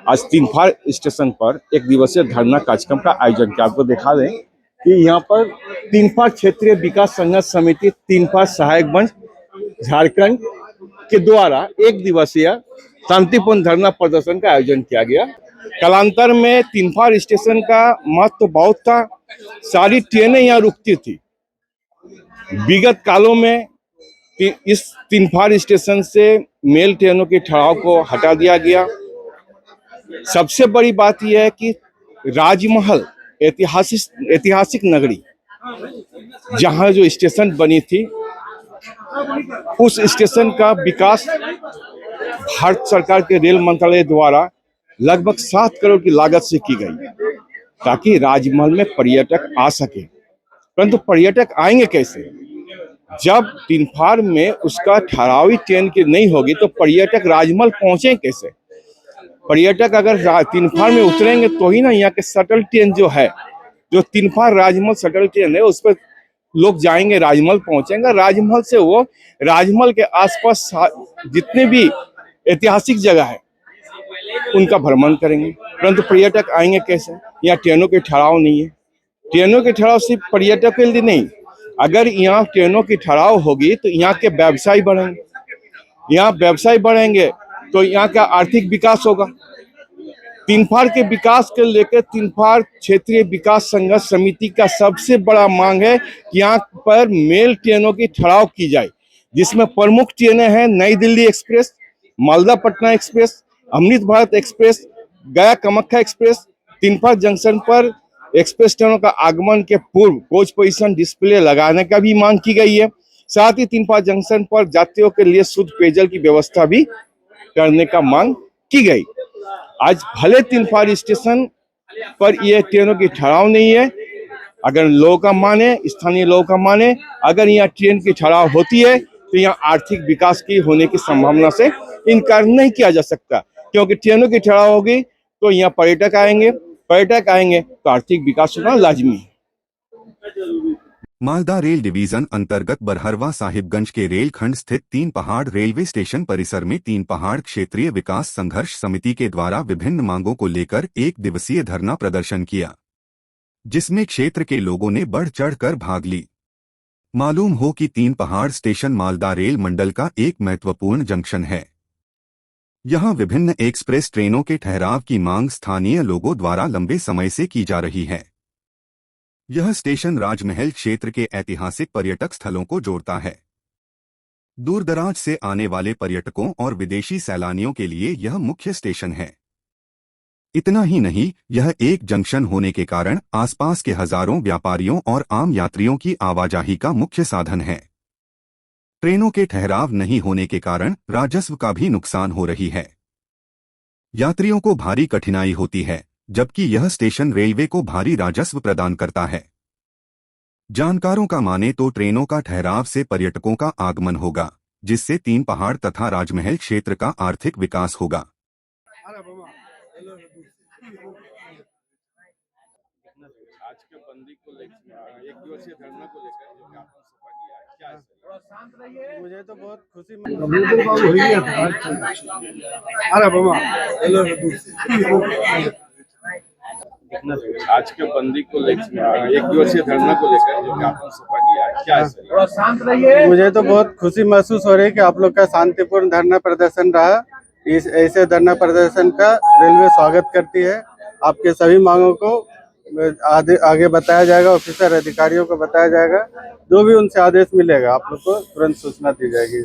आज तीनफार स्टेशन पर एक दिवसीय धरना कार्यक्रम का आयोजन किया। आपको दिखा दें कि यहाँ पर तीनफार क्षेत्रीय विकास संघर्ष समिति तीनफार सहायक मंच झारखंड के द्वारा एक दिवसीय शांतिपूर्ण धरना प्रदर्शन का आयोजन किया गया। कालांतर में तीनफार स्टेशन का महत्व बहुत था। सारी ट्रेनें यहाँ रुकती थी। विगत कालों में इस तीनफार स्टेशन से मेल ट्रेनों के ठहराव को हटा दिया गया। सबसे बड़ी बात यह है कि राजमहल ऐतिहासिक नगरी जहां जो स्टेशन बनी थी, उस स्टेशन का विकास भारत सरकार के रेल मंत्रालय द्वारा लगभग 7 करोड़ की लागत से की गई, ताकि राजमहल में पर्यटक आ सके। परंतु पर्यटक आएंगे कैसे? जब तीनफार में उसका ठहरावी ट्रेन की नहीं होगी तो पर्यटक राजमहल पहुंचे कैसे? पर्यटक अगर तीनफार में उतरेंगे तो ही ना यहाँ के शटल ट्रेन जो है, जो तीनफार राजमहल शटल ट्रेन है, उस पर लोग जाएंगे, राजमहल पहुंचेंगे। राजमहल से वो राजमहल के आसपास जितने भी ऐतिहासिक जगह है उनका भ्रमण करेंगे। परंतु पर्यटक आएंगे कैसे? यहाँ ट्रेनों के ठहराव नहीं है। ट्रेनों के ठहराव सिर्फ पर्यटक के लिए नहीं, अगर यहाँ ट्रेनों की ठहराव होगी तो यहाँ के व्यवसाय बढ़ेंगे। यहाँ व्यवसाय बढ़ेंगे तो यहाँ का आर्थिक विकास होगा। तीनफार के विकास के लेकर तीनफार क्षेत्रीय विकास संघर्ष समिति का सबसे बड़ा मांग है कि यहाँ पर मेल ट्रेनों की ठहराव की जाए, जिसमें प्रमुख ट्रेनें हैं नई Delhi express, Malda Patna express, Amrit Bharat express, गया कामाख्या एक्सप्रेस। तीनफार जंक्शन पर एक्सप्रेस ट्रेनों का आगमन के पूर्व कोच पोजीशन डिस्प्ले लगाने का भी मांग की गई है। साथ ही तीनफार जंक्शन पर यात्रियों के लिए शुद्ध पेयजल की व्यवस्था भी करने का मांग की गई। आज भले तीनफार स्टेशन पर यह ट्रेनों की ठहराव नहीं है, अगर लोगों का माने, स्थानीय लोगों का माने, अगर यहाँ ट्रेन की ठहराव होती है तो यहाँ आर्थिक विकास की होने की संभावना से इनकार नहीं किया जा सकता, क्योंकि ट्रेनों की ठहराव होगी तो यहाँ पर्यटक आएंगे तो आर्थिक विकास होना लाजमी है। मालदा रेल डिवीजन अंतर्गत बरहरवा साहिबगंज के रेल खंड स्थित तीन पहाड़ रेलवे स्टेशन परिसर में तीन पहाड़ क्षेत्रीय विकास संघर्ष समिति के द्वारा विभिन्न मांगों को लेकर एक दिवसीय धरना प्रदर्शन किया, जिसमें क्षेत्र के लोगों ने बढ़ चढ़कर भाग ली। मालूम हो कि तीन पहाड़ स्टेशन मालदा रेल मंडल का एक महत्वपूर्ण जंक्शन है। यहां विभिन्न एक्सप्रेस ट्रेनों के ठहराव की मांग स्थानीय लोगों द्वारा लंबे समय से की जा रही है। यह स्टेशन राजमहल क्षेत्र के ऐतिहासिक पर्यटक स्थलों को जोड़ता है। दूरदराज से आने वाले पर्यटकों और विदेशी सैलानियों के लिए यह मुख्य स्टेशन है। इतना ही नहीं, यह एक जंक्शन होने के कारण आसपास के हजारों व्यापारियों और आम यात्रियों की आवाजाही का मुख्य साधन है। ट्रेनों के ठहराव नहीं होने के कारण राजस्व का भी नुकसान हो रही है। यात्रियों को भारी कठिनाई होती है, जबकि यह स्टेशन रेलवे को भारी राजस्व प्रदान करता है। जानकारों का माने तो ट्रेनों का ठहराव से पर्यटकों का आगमन होगा, जिससे तीन पहाड़ तथा राजमहल क्षेत्र का आर्थिक विकास होगा। आज के बंदी को लेकर एक दिवसीय धरना को लेकर जो ज्ञापन सभा किया है, क्या है? मुझे तो बहुत खुशी आज के बंदी को लेकर एक दिवसीय धरना को लेकर जो ज्ञापन सभा किया है, क्या है? मुझे तो बहुत खुशी महसूस हो रही है कि आप लोग का शांतिपूर्ण धरना प्रदर्शन रहा। इस ऐसे धरना प्रदर्शन का रेलवे स्वागत करती है। आपके सभी मांगों को आगे बताया जाएगा, ऑफिसर अधिकारियों को बताया जाएगा। जो भी उनसे आदेश मिलेगा आप लोग को तुरंत सूचना दी जाएगी।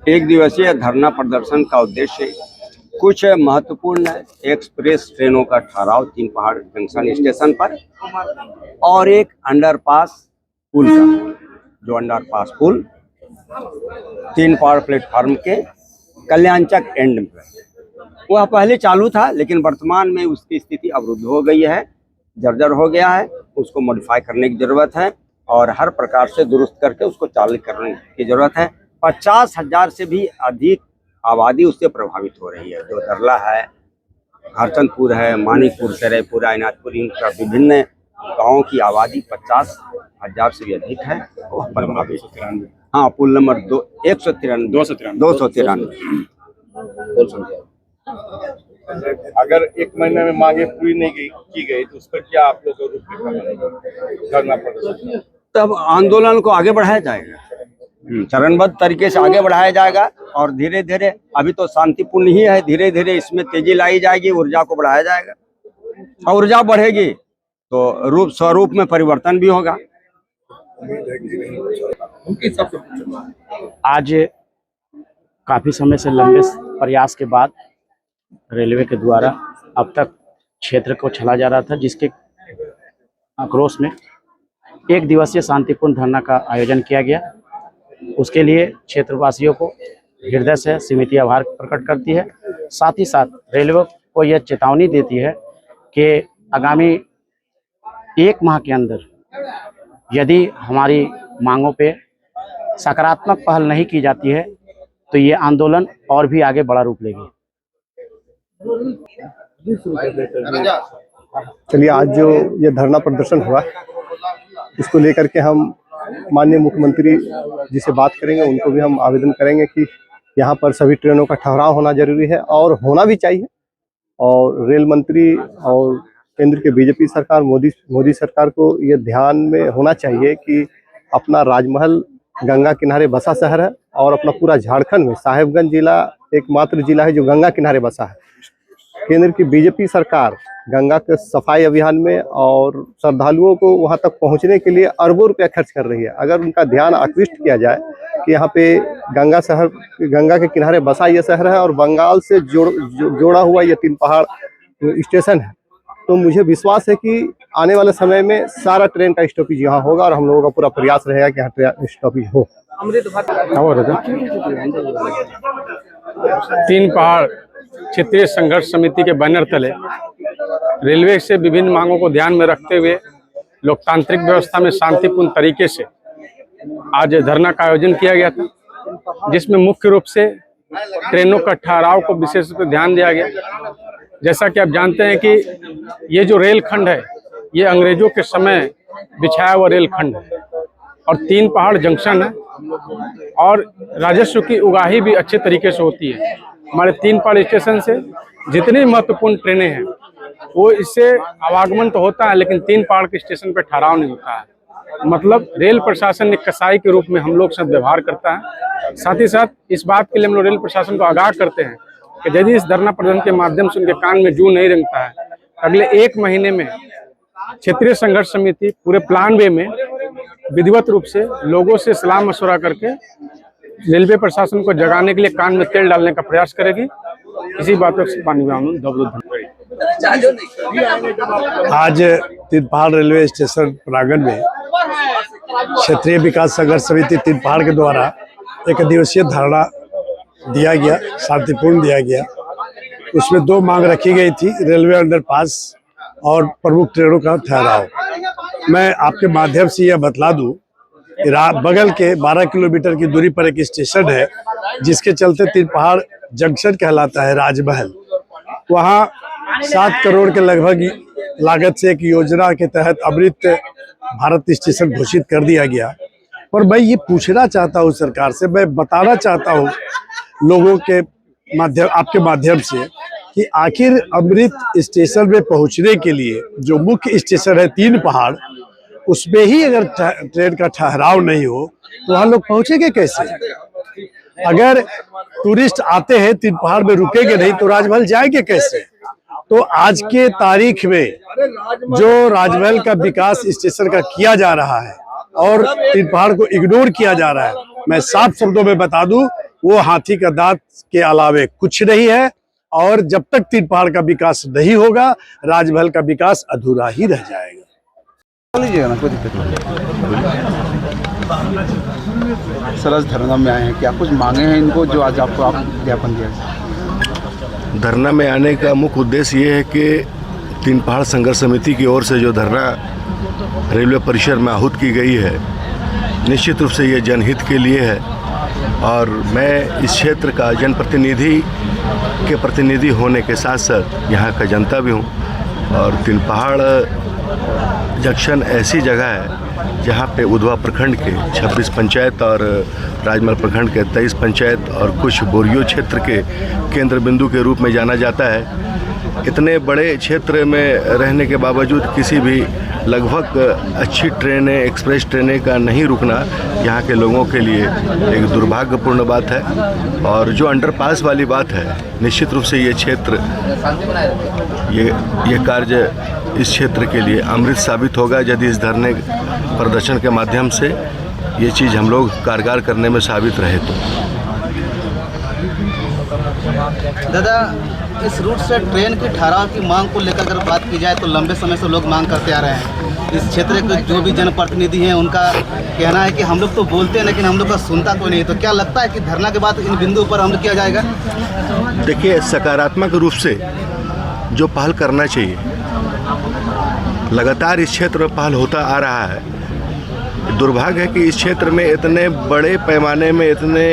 एक दिवसीय धरना प्रदर्शन का उद्देश्य कुछ महत्वपूर्ण एक्सप्रेस ट्रेनों का ठहराव तीन पहाड़ जंक्शन स्टेशन पर और एक अंडरपास पुल का, जो अंडरपास पुल तीन पहाड़ प्लेटफार्म के कल्याणचक एंड में वह पहले चालू था, लेकिन वर्तमान में उसकी स्थिति अवरुद्ध हो गई है, जर्जर हो गया है। उसको मॉडिफाई करने की जरूरत है और हर प्रकार से दुरुस्त करके उसको चालू करने की जरूरत है। 50,000 से भी अधिक आबादी उससे प्रभावित हो रही है। जो दरला है, हरचंदपुर है, मानिकपुर, सरेपुर, आयनाथपुर, इनका विभिन्न गाँव की आबादी 50 1000 से भी अधिक है वो प्रभावित। हाँ, पुल नंबर 293। अगर एक महीने में मांगे पूरी नहीं की गई तो उस पर क्या आप लोग को रूपरेखा बनेगी? धरना प्रदर्शन तब आंदोलन को आगे बढ़ाया जाएगा, चरणबद्ध तरीके से आगे बढ़ाया जाएगा और धीरे धीरे, अभी तो शांतिपूर्ण ही है, धीरे धीरे इसमें तेजी लाई जाएगी, ऊर्जा को बढ़ाया जाएगा और ऊर्जा बढ़ेगी तो रूप स्वरूप में परिवर्तन भी होगा। आज काफी समय से लंबे प्रयास के बाद रेलवे के द्वारा अब तक क्षेत्र को छला जा रहा था, जिसके आक्रोश में एक दिवसीय शांतिपूर्ण धरना का आयोजन किया गया। उसके लिए क्षेत्रवासियों को हृदय से समिति आभार प्रकट करती है। साथ ही साथ रेलवे को यह चेतावनी देती है कि आगामी 1 माह के अंदर यदि हमारी मांगों पे सकारात्मक पहल नहीं की जाती है तो ये आंदोलन और भी आगे बड़ा रूप लेगी। चलिए, आज जो ये धरना प्रदर्शन हुआ इसको लेकर के हम माननीय मुख्यमंत्री जी से बात करेंगे। उनको भी हम आवेदन करेंगे कि यहाँ पर सभी ट्रेनों का ठहराव होना जरूरी है और होना भी चाहिए। और रेल मंत्री और केंद्र के बीजेपी सरकार, मोदी सरकार को ये ध्यान में होना चाहिए कि अपना राजमहल गंगा किनारे बसा शहर है और अपना पूरा झारखंड में साहिबगंज जिला एकमात्र जिला है जो गंगा किनारे बसा है। केंद्र की बीजेपी सरकार गंगा के सफाई अभियान में और श्रद्धालुओं को वहां तक पहुंचने के लिए अरबों रुपया खर्च कर रही है। अगर उनका ध्यान आकृष्ट किया जाए कि यहाँ पे गंगा के किनारे बसा ये शहर है और बंगाल से जोड़ा हुआ ये 3 पहाड़ स्टेशन है, तो मुझे विश्वास है कि आने वाले समय में सारा ट्रेन का स्टॉपेज यहाँ होगा और हम लोगों का पूरा प्रयास रहेगा कि यहाँ ट्रेन स्टॉपेज हो। 3 पहाड़ क्षेत्रीय संघर्ष समिति के बैनर तले रेलवे से विभिन्न मांगों को ध्यान में रखते हुए लोकतांत्रिक व्यवस्था में शांतिपूर्ण तरीके से आज धरना का आयोजन किया गया था, जिसमें मुख्य रूप से ट्रेनों का ठहराव को विशेष रूप से ध्यान दिया गया। जैसा कि आप जानते हैं कि ये जो रेलखंड है ये अंग्रेजों के समय बिछाया हुआ रेलखंड है और 3 पहाड़ जंक्शन है और राजस्व की उगाही भी अच्छे तरीके से होती है। हमारे 3 पहाड़ स्टेशन से जितनी महत्वपूर्ण ट्रेनें हैं वो इससे आवागमन तो होता है, लेकिन 3 पहाड़ के स्टेशन पर ठहराव नहीं होता है। मतलब रेल प्रशासन एक कसाई के रूप में हम लोग साथ व्यवहार करता है। साथ ही साथ इस बात के लिए हम लोग रेल प्रशासन को आगाह करते हैं कि यदि इस धरना प्रदर्शन के माध्यम से उनके कान में जू नहीं रेंगता है, अगले 1 महीने में क्षेत्रीय संघर्ष समिति पूरे प्लान वे में विधिवत रूप से लोगों से सलाह मशवरा करके रेलवे प्रशासन को जगाने के लिए कान में तेल डालने का प्रयास करेगी। इसी बात पर आज 3 पहाड़ रेलवे स्टेशन प्रांगण में क्षेत्रीय विकास संघर्ष समिति 3 पहाड़ के द्वारा एक दिवसीय धरना दिया गया, शांतिपूर्ण दिया गया। उसमें 2 मांग रखी गई थी, रेलवे अंडरपास और प्रमुख ट्रेनों का ठहराव। मैं आपके माध्यम से यह बतला दूं कि बगल के 12 किलोमीटर की दूरी पर एक स्टेशन है जिसके चलते 3 पहाड़ जंक्शन कहलाता है, राजमहल। वहाँ 7 करोड़ के लगभग लागत से एक योजना के तहत अमृत भारत स्टेशन घोषित कर दिया गया। पर मैं ये पूछना चाहता हूँ सरकार से, मैं बताना चाहता हूँ लोगों के माध्यम, आपके माध्यम से, कि आखिर अमृत स्टेशन में पहुंचने के लिए जो मुख्य स्टेशन है 3 पहाड़, उसमें ही अगर ट्रेन का ठहराव नहीं हो तो वहाँ लोग पहुंचेंगे कैसे? अगर टूरिस्ट आते हैं 3 पहाड़ में रुकेंगे नहीं तो राजमहल जाएंगे कैसे? तो आज के तारीख में जो राजमहल का विकास स्टेशन का किया जा रहा है और 3 पहाड़ को इग्नोर किया जा रहा है, मैं साफ शब्दों में बता दूं, वो हाथी का दांत के अलावे कुछ नहीं है। और जब तक 3 पहाड़ का विकास नहीं होगा, राजमहल का विकास अधूरा ही रह जाएगा। सर, आज धरना में आए हैं, क्या कुछ मांगे हैं इनको जो आज आपको आप ज्ञापन दिया? धरना में आने का मुख्य उद्देश्य ये है कि 3 पहाड़ संघर्ष समिति की ओर से जो धरना रेलवे परिसर में आहूत की गई है, निश्चित रूप से ये जनहित के लिए है। और मैं इस क्षेत्र का जनप्रतिनिधि के प्रतिनिधि होने के साथ साथ यहाँ का जनता भी हूँ। और 3 पहाड़ जंक्शन ऐसी जगह है जहाँ पे उधवा प्रखंड के 26 पंचायत और राजमहल प्रखंड के 23 पंचायत और कुछ बोरियो क्षेत्र के केंद्र बिंदु के रूप में जाना जाता है। इतने बड़े क्षेत्र में रहने के बावजूद किसी भी लगभग अच्छी ट्रेनें, एक्सप्रेस ट्रेनें का नहीं रुकना यहाँ के लोगों के लिए एक दुर्भाग्यपूर्ण बात है। और जो अंडरपास वाली बात है, निश्चित रूप से ये क्षेत्र, ये कार्य इस क्षेत्र के लिए अमृत साबित होगा यदि इस धरने प्रदर्शन के माध्यम से ये चीज़ हम लोग कारगर करने में साबित रहे तो। दादा, इस रूट से ट्रेन की ठहराव की मांग को लेकर अगर बात की जाए तो लंबे समय से लोग मांग करते आ रहे हैं। इस क्षेत्र के जो भी जनप्रतिनिधि हैं उनका कहना है कि हम लोग तो बोलते हैं लेकिन हम लोग का सुनता कोई नहीं है। तो क्या लगता है कि धरना के बाद इन बिंदुओं पर अमल किया जाएगा? देखिए, सकारात्मक रूप से जो पहल करना चाहिए, लगातार इस क्षेत्र में पहल होता आ रहा है। दुर्भाग्य है कि इस क्षेत्र में इतने बड़े पैमाने में इतने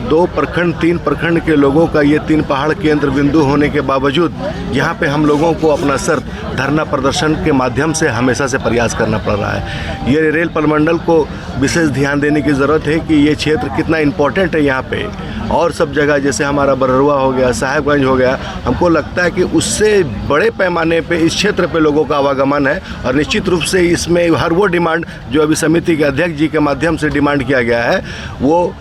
2 प्रखंड 3 प्रखंड के लोगों का ये 3 पहाड़ केंद्र बिंदु होने के बावजूद यहाँ पे हम लोगों को अपना सर धरना प्रदर्शन के माध्यम से हमेशा से प्रयास करना पड़ रहा है। ये रेल प्रमंडल को विशेष ध्यान देने की ज़रूरत है कि ये क्षेत्र कितना इम्पोर्टेंट है यहाँ पे। और सब जगह जैसे हमारा बरहरुआ हो गया, साहेबगंज हो गया, हमको लगता है कि उससे बड़े पैमाने पे इस क्षेत्र पे लोगों का आवागमन है। और निश्चित रूप से इसमें हर वो डिमांड जो अभी समिति के अध्यक्ष जी के माध्यम से डिमांड किया गया है वो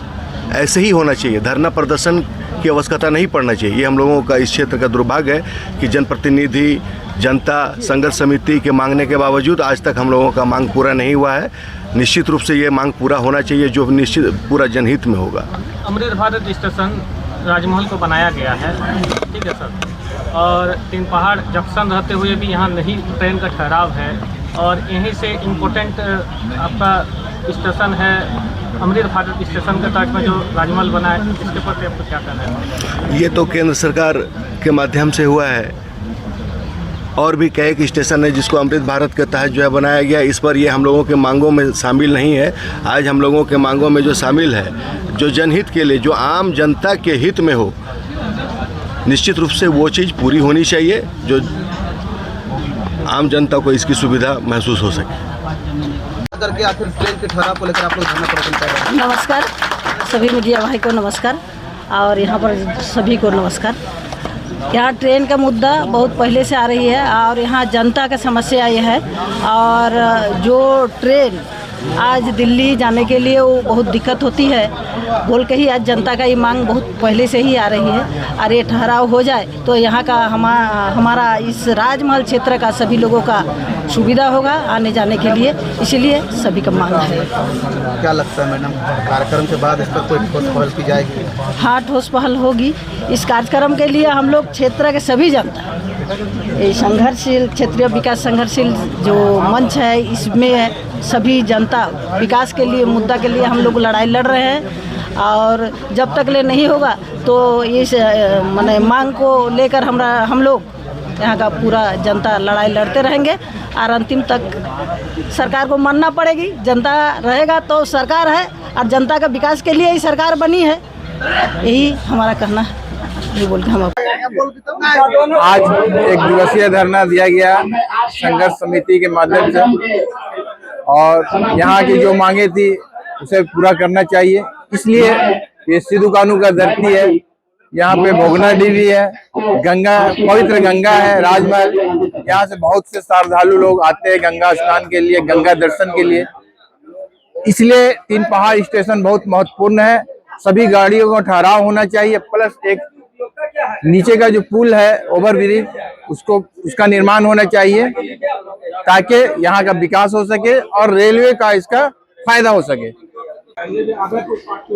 ऐसे ही होना चाहिए। धरना प्रदर्शन की आवश्यकता नहीं पड़ना चाहिए। ये हम लोगों का इस क्षेत्र का दुर्भाग्य है कि जनप्रतिनिधि, जनता संघर्ष समिति के मांगने के बावजूद आज तक हम लोगों का मांग पूरा नहीं हुआ है। निश्चित रूप से ये मांग पूरा होना चाहिए जो निश्चित पूरा जनहित में होगा। अमृत भारत स्टेशन राजमहल को बनाया गया है, ठीक है सर, और 3 पहाड़ जंक्शन रहते हुए भी यहाँ नहीं ट्रेन का ठहराव है और यहीं से इम्पोर्टेंट आपका स्टेशन है अमृत भारत स्टेशन के तर्ज में जो राजमहल बना है, इसके प्रति आपको क्या कहना है? ये तो केंद्र सरकार के माध्यम से हुआ है और भी कई एक स्टेशन है जिसको अमृत भारत के तहत जो है बनाया गया। इस पर ये हम लोगों के मांगों में शामिल नहीं है। आज हम लोगों के मांगों में जो शामिल है, जो जनहित के लिए, जो आम जनता के हित में हो, निश्चित रूप से वो चीज़ पूरी होनी चाहिए जो आम जनता को इसकी सुविधा महसूस हो सके। करके आखिर ट्रेन के ठहराव को लेकर आप लोग धरना प्रदर्शन कर रहे हैं। नमस्कार सभी मीडिया भाई को नमस्कार और यहाँ पर सभी को नमस्कार। यहाँ ट्रेन का मुद्दा बहुत पहले से आ रही है और यहाँ जनता का समस्या ये है और जो ट्रेन आज दिल्ली जाने के लिए वो बहुत दिक्कत होती है बोल के ही आज जनता का ये मांग बहुत पहले से ही आ रही है। और ये ठहराव हो जाए तो यहाँ का हमारा इस राजमहल क्षेत्र का सभी लोगों का सुविधा होगा आने जाने के लिए, इसीलिए सभी का मांग है। क्या लगता है मैडम, कार्यक्रम के बाद इस पर कोई ठोस पहल की जाएगी? हाँ, ठोस पहल होगी। इस कार्यक्रम के लिए हम लोग क्षेत्र के सभी जनता, ये संघर्षशील क्षेत्रीय विकास संघर्षशील जो मंच है, इसमें सभी जनता विकास के लिए, मुद्दा के लिए हम लोग लड़ाई लड़ रहे हैं और जब तक ले नहीं होगा तो इस माने मांग को लेकर हम लोग यहाँ का पूरा जनता लड़ाई लड़ते रहेंगे और अंतिम तक सरकार को मानना पड़ेगी। जनता रहेगा तो सरकार है और जनता का विकास के लिए ही सरकार बनी है, यही हमारा कहना है। ये बोल के हम आज एक दिवसीय धरना दिया गया संघर्ष समिति के माध्यम से और यहाँ की जो मांगे थी उसे पूरा करना चाहिए। इसलिए ये सिद्धू कानू का धरती है, यहाँ पे भोगनाडीह भी है, गंगा, पवित्र गंगा है, राजमहल। यहाँ से बहुत से श्रद्धालु लोग आते हैं गंगा स्नान के लिए, गंगा दर्शन के लिए। इसलिए 3 पहाड़ स्टेशन बहुत महत्वपूर्ण है। सभी गाड़ियों का ठहराव होना चाहिए, प्लस एक नीचे का जो पुल है, ओवरब्रिज, उसका निर्माण होना चाहिए ताकि यहाँ का विकास हो सके और रेलवे का इसका फायदा हो सके।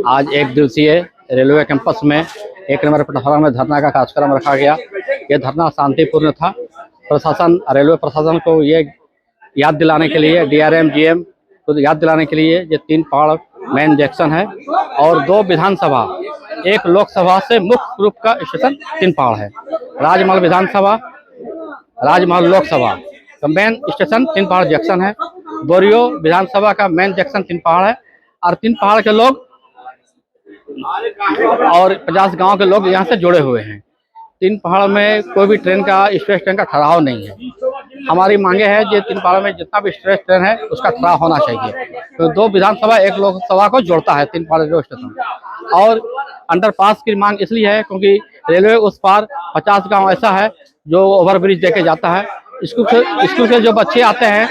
आज एक दिवसीय रेलवे कैंपस में 1 नंबर प्लेटफार्म में धरना का कार्यक्रम रखा गया। ये धरना शांतिपूर्ण था। प्रशासन, रेलवे प्रशासन को ये याद दिलाने के लिए, DRM GM को याद दिलाने के लिए ये 3 पहाड़ मेन जंक्शन है और 2 विधानसभा, 1 लोकसभा से मुख्य रूप का स्टेशन 3 पहाड़ है। राजमहल विधानसभा, राजमहल लोकसभा का मेन स्टेशन 3 पहाड़ जंक्शन है। बोरियो विधानसभा का मेन जंक्शन 3 पहाड़ है और 3 पहाड़ के लोग और 50 गांव के लोग यहाँ से जुड़े हुए हैं। 3 पहाड़ में कोई भी ट्रेन का, एक्सप्रेस ट्रेन का ठहराव नहीं है। हमारी मांगे है जो तीनपाड़ा में जितना भी एक्सप्रेस ट्रेन है उसका ठहराव होना चाहिए। तो 2 विधानसभा 1 लोकसभा को जोड़ता है तीनपाड़ा रेलवे स्टेशन। और अंडरपास की मांग इसलिए है क्योंकि रेलवे उस पार 50 गांव ऐसा है जो ओवरब्रिज देके जाता है। स्कूल से जो बच्चे आते हैं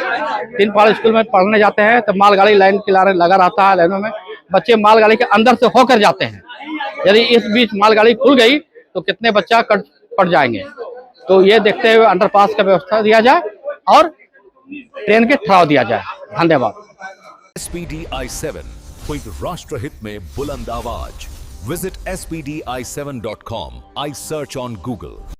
तीनपाड़ा स्कूल में पढ़ने जाते हैं तो मालगाड़ी लाइन किनारे लगा रहता है, लाइनों में बच्चे मालगाड़ी के अंदर से होकर जाते हैं। यदि इस बीच मालगाड़ी खुल गई तो कितने बच्चा कट पड़ जाएंगे। तो ये देखते हुए अंडरपास का व्यवस्था दिया जाए और ट्रेन के ठहराव दिया जाए। धन्यवाद। SPD I7 कोई राष्ट्रहित में बुलंद आवाज। Visit spdi7.com। I search on Google।